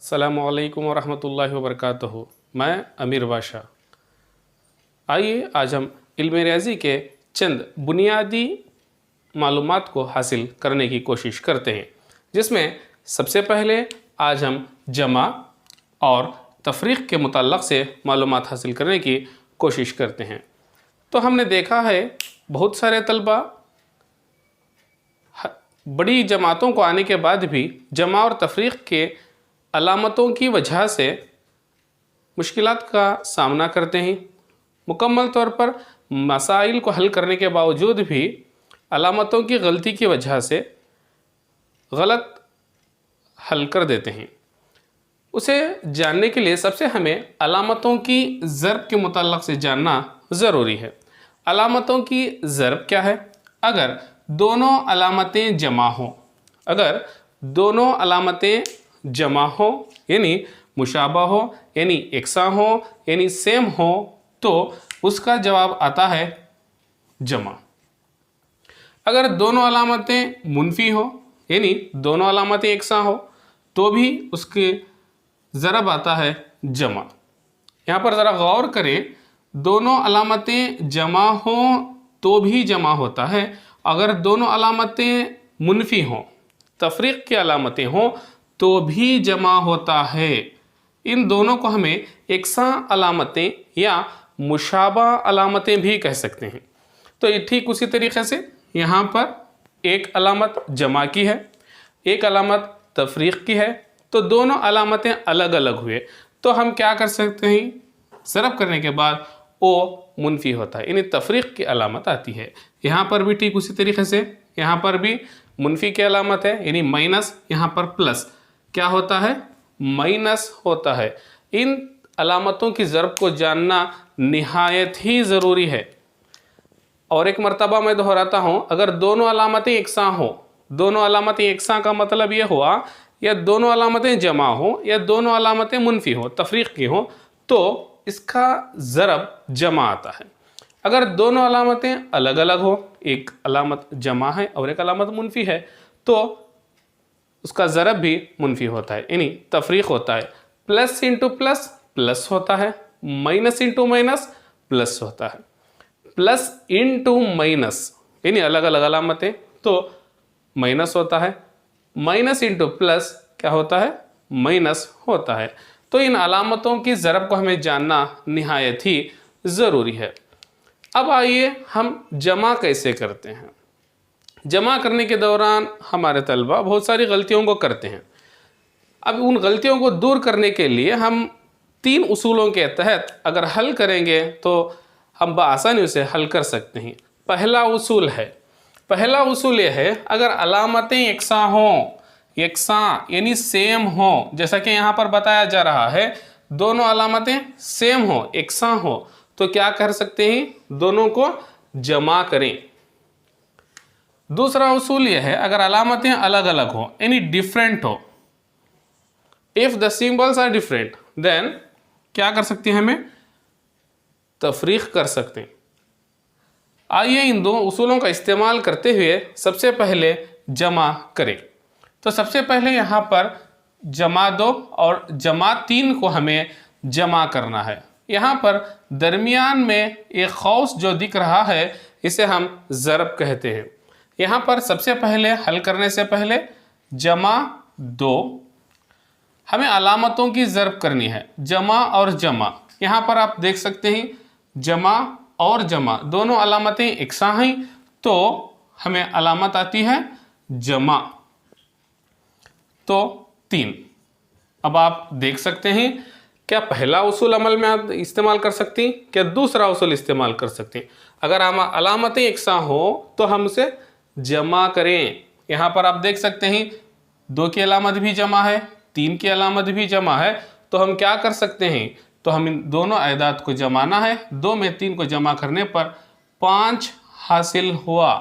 अस्सलामुअलैकुम वरहमतुल्लाहि वबरकातुहू। मैं अमीर बाशा। आइए आज हम इल्म रियाज़ी के चंद बुनियादी मालूमात को हासिल करने की कोशिश करते हैं, जिसमें सबसे पहले आज हम जमा और तफरीक़ के मुताल्लक़ से मालूमात हासिल करने की कोशिश करते हैं। तो हमने देखा है बहुत सारे तलबा बड़ी जमातों को आने के बाद भी जमा और तफरीक़ के अलामतों की वजह से मुश्किलात का सामना करते हैं। मुकम्मल तौर पर मसाइल को हल करने के बावजूद भी अलामतों की गलती की वजह से गलत हल कर देते हैं। उसे जानने के लिए सबसे हमें अलामतों की ज़रब के मुताल्लक़ से जानना ज़रूरी है। अलामतों की ज़रब क्या है? अगर दोनों अलामतें जमा हों, अगर दोनों अलामतें जमा हो यानी मुशाबा हो, यानी एकसा हो, यानी सेम हो, तो उसका जवाब आता है जमा। अगर दोनों अलामतें मुनफी हो यानी दोनों अलामतें एकसा हो, तो भी उसके ज़रब आता है जमा। यहाँ पर ज़रा गौर करें, दोनों अलामतें जमा हो तो भी जमा होता है। अगर दोनों अलामतें मुनफी हों, तफरीक़ की अलामतें हों, तो भी जमा होता है। इन दोनों को हमें एकसा अलामतें या मुशाबा अलामतें भी कह सकते हैं। तो ये ठीक उसी तरीक़े से यहाँ पर एक अलामत जमा की है, एक अलामत तफरीक़ की है, तो दोनों अलामतें अलग अलग हुए, तो हम क्या कर सकते हैं? ज़रब करने के बाद ओ मुनफी होता है, यानी तफरीक़ की अलामत आती है। यहाँ पर भी ठीक उसी तरीक़े से यहाँ पर भी मुनफी की अलामत है, यानी माइनस, यहाँ पर प्लस क्या होता है? माइनस होता है। इन अलामतों की ज़रब को जानना निहायत ही ज़रूरी है। और एक मरतबा मैं दोहराता हूँ, अगर दोनों अलामतें एकसा हों, दोनों अलामतें एकसा का मतलब ये हुआ या दोनों अलामतें जमा हो या दोनों अलामतें मुनफी हो, तफरीक़ की हो, तो इसका ज़रब जमा आता है। अगर दोनों अलामतें अलग अलग हो, एक अलामत जमा है और एक अलामत मुनफी है, तो उसका ज़रब भी मुनफी होता है, यानी तफरीक़ होता है। प्लस इंटू प्लस प्लस होता है, माइनस इंटू माइनस प्लस होता है। प्लस इंटू माइनस यानी अलग अलग अलामतें, तो माइनस होता है। माइनस इंटू प्लस क्या होता है? माइनस होता है। तो इन अलामतों की ज़रब को हमें जानना निहायत ही ज़रूरी है। अब आइए हम जमा कैसे करते हैं। जमा करने के दौरान हमारे तलबा बहुत सारी गलतियों को करते हैं। अब उन गलतियों को दूर करने के लिए हम 3 उसूलों के तहत अगर हल करेंगे तो हम बआसानी उसे हल कर सकते हैं। पहला उसूल यह है, अगर अलामतें यकसा हों, यकसा यानी सेम हो, जैसा कि यहाँ पर बताया जा रहा है, दोनों अलामतें सेम हो, यकसा हो, तो क्या कर सकते हैं? दोनों को जमा करें। दूसरा उसूल यह है, अगर अलामतें अलग अलग हो यानी डिफरेंट हो, if the symbols are different, then क्या कर सकते हैं? हमें तफरीक़ कर सकते हैं। आइए इन 2 उसूलों का इस्तेमाल करते हुए सबसे पहले जमा करें। तो सबसे पहले यहाँ पर जमा 2 और जमा 3 को हमें जमा करना है। यहाँ पर दरमियान में एक खौस जो दिख रहा है, इसे हम ज़रब कहते हैं। यहाँ पर सबसे पहले हल करने से पहले जमा 2, हमें अलामतों की ज़रब करनी है, जमा और जमा। यहाँ पर आप देख सकते हैं जमा और जमा दोनों अलामतें एकसा हैं, तो हमें अलामत आती है जमा, तो 3। अब आप देख सकते हैं, क्या पहला उसूल अमल में आप इस्तेमाल कर सकती हैं, क्या दूसरा उसूल इस्तेमाल कर सकते हैं? अगर हम अलामतें एकसा हो तो हम उसे जमा करें। यहाँ पर आप देख सकते हैं 2 की अलामत भी जमा है, 3 की अलामत भी जमा है, तो हम क्या कर सकते हैं? तो हम इन दोनों अदाद को जमाना है। 2 में 3 को जमा करने पर 5 हासिल हुआ।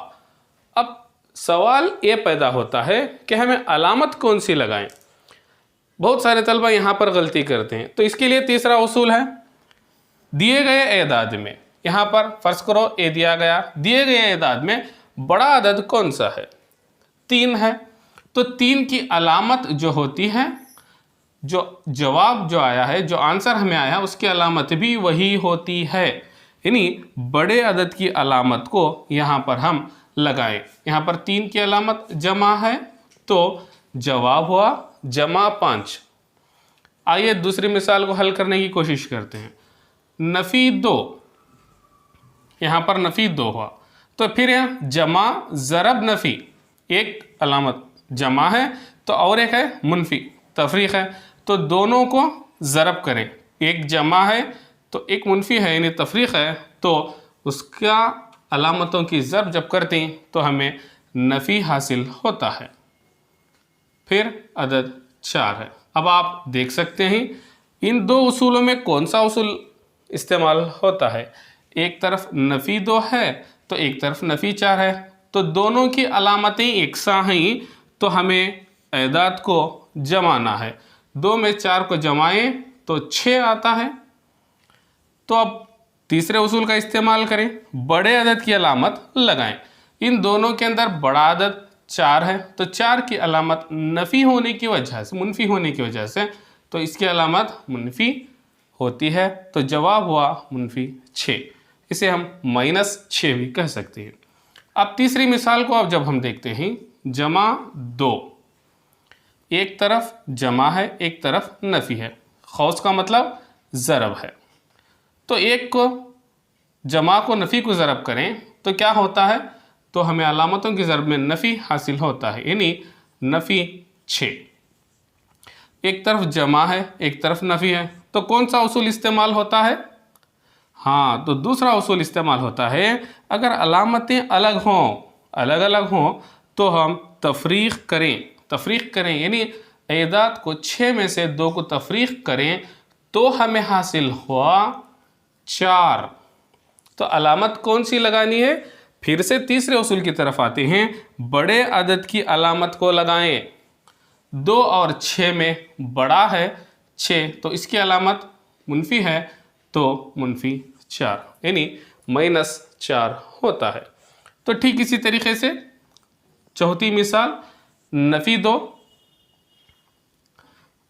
अब सवाल ये पैदा होता है कि हमें अलामत कौन सी लगाएं। बहुत सारे तलबा यहाँ पर गलती करते हैं, तो इसके लिए तीसरा उसूल है, दिए गए एदाद में, यहाँ पर फ़र्ज़ करो ए दिया गया, दिए गए एदाद में बड़ा अदद कौन सा है? 3 है, तो 3 की अलामत जो होती है जो जवाब जो आया है, जो आंसर हमें आया, उसकी अलामत भी वही होती है। यानी बड़े अदद की अलामत को यहाँ पर हम लगाएं। यहाँ पर 3 की अलामत जमा है, तो जवाब हुआ जमा 5। आइए दूसरी मिसाल को हल करने की कोशिश करते हैं। नफ़ी 2, यहाँ पर नफ़ी 2 हुआ, तो फिर यहाँ जमा ज़रब नफ़ी, एक अलामत जमा है तो और एक है मुनफी तफरीक है, तो दोनों को ज़रब करें। एक जमा है तो एक मुनफी है यानी तफरीक है, तो उसका अलामतों की ज़रब जब करते हैं तो हमें नफ़ी हासिल होता है। फिर अदद 4 है। अब आप देख सकते हैं इन दो उसूलों में कौन सा उसूल इस्तेमाल होता है। एक तरफ नफ़ी 2 है तो एक तरफ नफ़ी 4 है, तो दोनों की अलामतें एकसा हैं, तो हमें एदाद को जमाना है। 2 में 4 को जमाएं तो 6 आता है। तो अब तीसरे उसूल का इस्तेमाल करें, बड़े अदद की अलामत लगाएं। इन दोनों के अंदर बड़ा अदद 4 है, तो 4 की अलामत नफ़ी होने की वजह से, मुनफी होने की वजह से, तो इसकी अलामत मुनफी होती है, तो जवाब हुआ मुनफी 6। इसे हम -6 भी कह सकते हैं। अब तीसरी मिसाल को अब जब हम देखते हैं, जमा 2, एक तरफ जमा है एक तरफ नफ़ी है, खौस का मतलब ज़रब है, तो एक को जमा को नफ़ी को ज़रब करें तो क्या होता है, तो हमें अलामतों की ज़रब में नफ़ी हासिल होता है, यानी नफ़ी 6। एक तरफ जमा है एक तरफ नफ़ी है, तो कौन सा उसूल इस्तेमाल होता है। हाँ, तो दूसरा उसूल इस्तेमाल होता है। अगर अलामतें अलग हों, अलग अलग हों, तो हम तफरीक करें यानी एदाद को 6 में से 2 को तफरीक करें तो हमें हासिल हुआ 4। तो अलामत कौन सी लगानी है, फिर से तीसरे उसूल की तरफ आते हैं। बड़े अदद की अलामत को लगाएं। 2 और 6 में बड़ा है 6, तो इसकी अलामत मुनफी है, तो मुनफी 4 यानी -4 होता है। तो ठीक इसी तरीके से चौथी मिसाल, नफ़ी 2,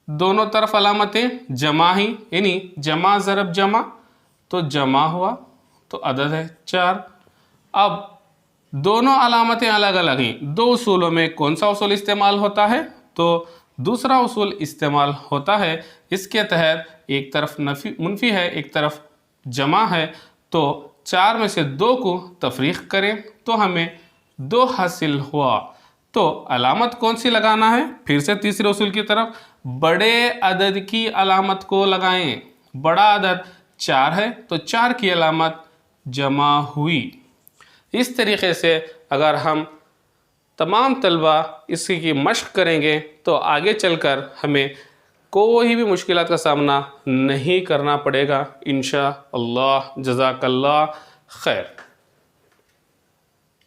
दोनों तरफ अलामतें जमा ही, यानी जमा ज़रब जमा, तो जमा हुआ तो अदद है 4। अब दोनों अलामतें अलग अलग हैं, दो उसूलों में कौन सा उसूल इस्तेमाल होता है, तो दूसरा उसूल इस्तेमाल होता है। इसके तहत एक तरफ नफ़ी मुनफी है एक तरफ जमा है, तो 4 में से 2 को तफरीक करें तो हमें 2 हासिल हुआ। तो अलामत कौन सी लगाना है, फिर से तीसरे उसूल की तरफ, बड़े अदद की अलामत को लगाएं। बड़ा अदद 4 है तो 4 की अलामत जमा हुई। इस तरीके से अगर हम तमाम तलबा इसकी मश्क करेंगे तो आगे चलकर हमें कोई भी मुश्किलात का सामना नहीं करना पड़ेगा इंशाअल्लाह। जज़ाकल्लाह खैर।